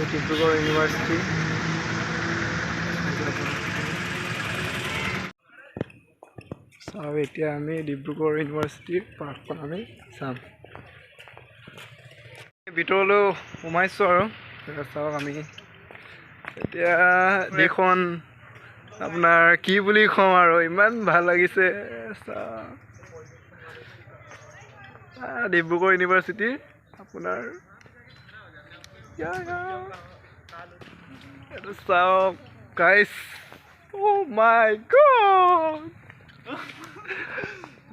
Dibrugarh university চাওঁ এতিয়া আমি ডিব্ৰুগড় ইউনিভাৰ্চিটিৰ পাৰ্কখন আমি চাম ভিতৰলৈ সোমাইছোঁ আৰু চাওক আমি এতিয়া দেশখন আপোনাৰ কি বুলি কওঁ আৰু ইমান ভাল লাগিছে ডিব্ৰুগড় ইউনিভাৰ্চিটিৰ আপোনাৰ এইটো চাওক গাইছ Oh my God!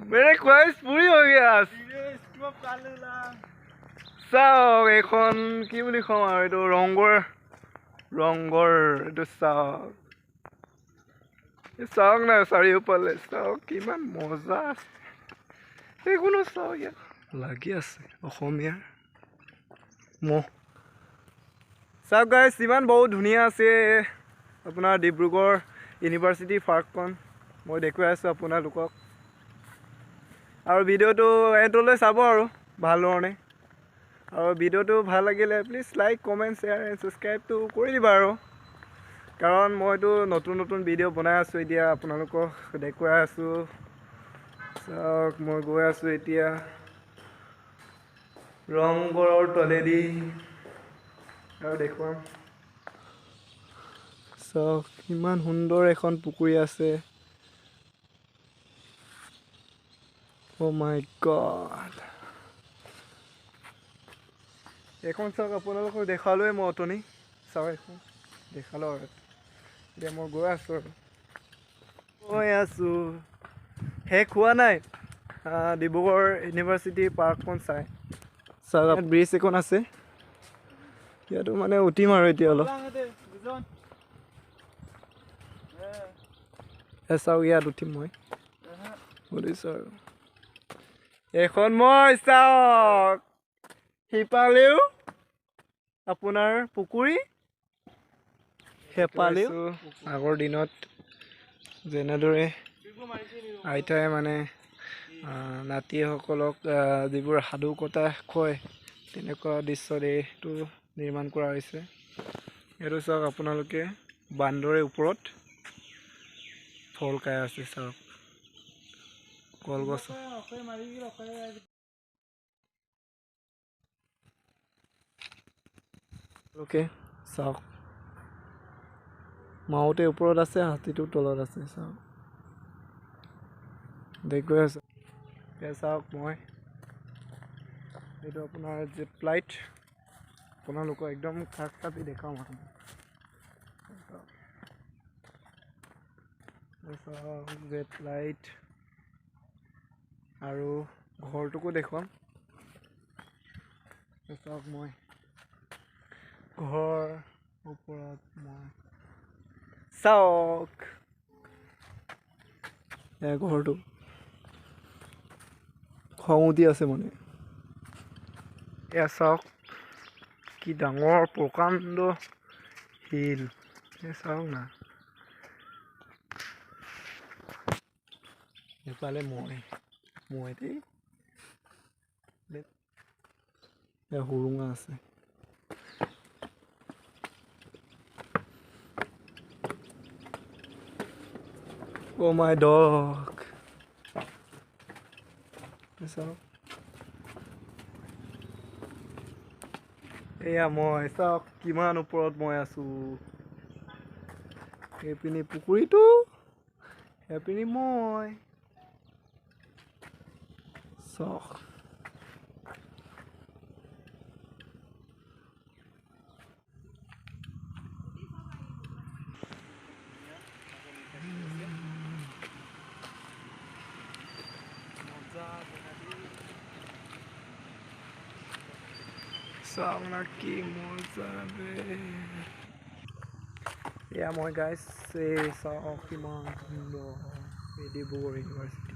मेरे ख्वाहिश पूरी हो गया চাওক এইখন কি বুলি কওঁ আৰু এইটো ৰংঘৰ এইটো চাওক চাওক না চাৰিওফালে চাওক কিমান মজা আছে এইখনো চাওক ইয়াত লাগি আছে অসমীয়াৰ মহ চাওক গাইছ ইমান বহুত ধুনীয়া আছে আপোনাৰ ডিব্ৰুগড় ইউনিভাৰ্চিটি পাৰ্কখন মই দেখুৱাই আছোঁ আপোনালোকক আৰু ভিডিঅ'টো এণ্ডলৈ চাব আৰু ভাল ধৰণে আৰু ভিডিঅ'টো ভাল লাগিলে please like comment share and ছাবস্ক্ৰাইবটো কৰি দিবা আৰু কাৰণ মইতো নতুন ভিডিঅ' বনাই আছোঁ এতিয়া আপোনালোকক দেখুৱাই আছোঁ চাওক মই গৈ আছোঁ এতিয়া ৰংঘৰৰ তলেদি আৰু দেখুৱাম চাওক ইমান সুন্দৰ এখন পুখুৰী আছে Oh my God এখন চাওক আপোনালোকক দেখালোৱে মই অথনি চাওক এখন দেখালোঁ আৰু এতিয়া মই গৈ আছোঁ শেষ হোৱা নাই ডিব্ৰুগড় ইউনিভাৰ্চিটি পাৰ্কখন চাওক ব্ৰিজ এখন আছে ইয়াতো মানে উঠিম আৰু এতিয়া অলপ চাওক ইয়াত উঠিম মই বুজিছোঁ আৰু এখন মই চাওক সিপালেও আপোনাৰ পুখুৰী সেপালেও আগৰ দিনত যেনেদৰে আইতাই মানে নাতিসকলক যিবোৰ সাধু কথা কয় তেনেকুৱা দৃশ্যত এইটো নিৰ্মাণ কৰা হৈছে এইটো চাওক আপোনালোকে বান্দৰে ওপৰত ফল খাই আছে চাওক কলগছ চাওক মাওতে ওপৰত আছে হাতীটো তলত আছে চাওক দেখুৱাই আছে চাওক মই এইটো আপোনাৰ জেট ফ্লাইট আপোনালোকক একদম কাষ কাপি দেখাওঁ মানে চাওক জেট ফ্লাইট আৰু ঘৰটোকো দেখুৱাম চাওক মই ঘৰ ওপৰত মই চাওক ঘৰটো খং উঠি আছে মানে এয়া চাওক কি ডাঙৰ প্ৰকাণ্ড শিল চাওক না এইফালে মই দেই সুৰুঙা আছে Oh my dog চাওক এয়া মই চাওক কিমান ওপৰত মই আছোঁ এইপিনি পুখুৰীটো এইপিনি মই চাওক চাওক না কি মজা বে এয়া মই গাইছ চাওক কিমান সুন্দৰ ডিব্ৰুগড় ইউনিভাৰ্চিটি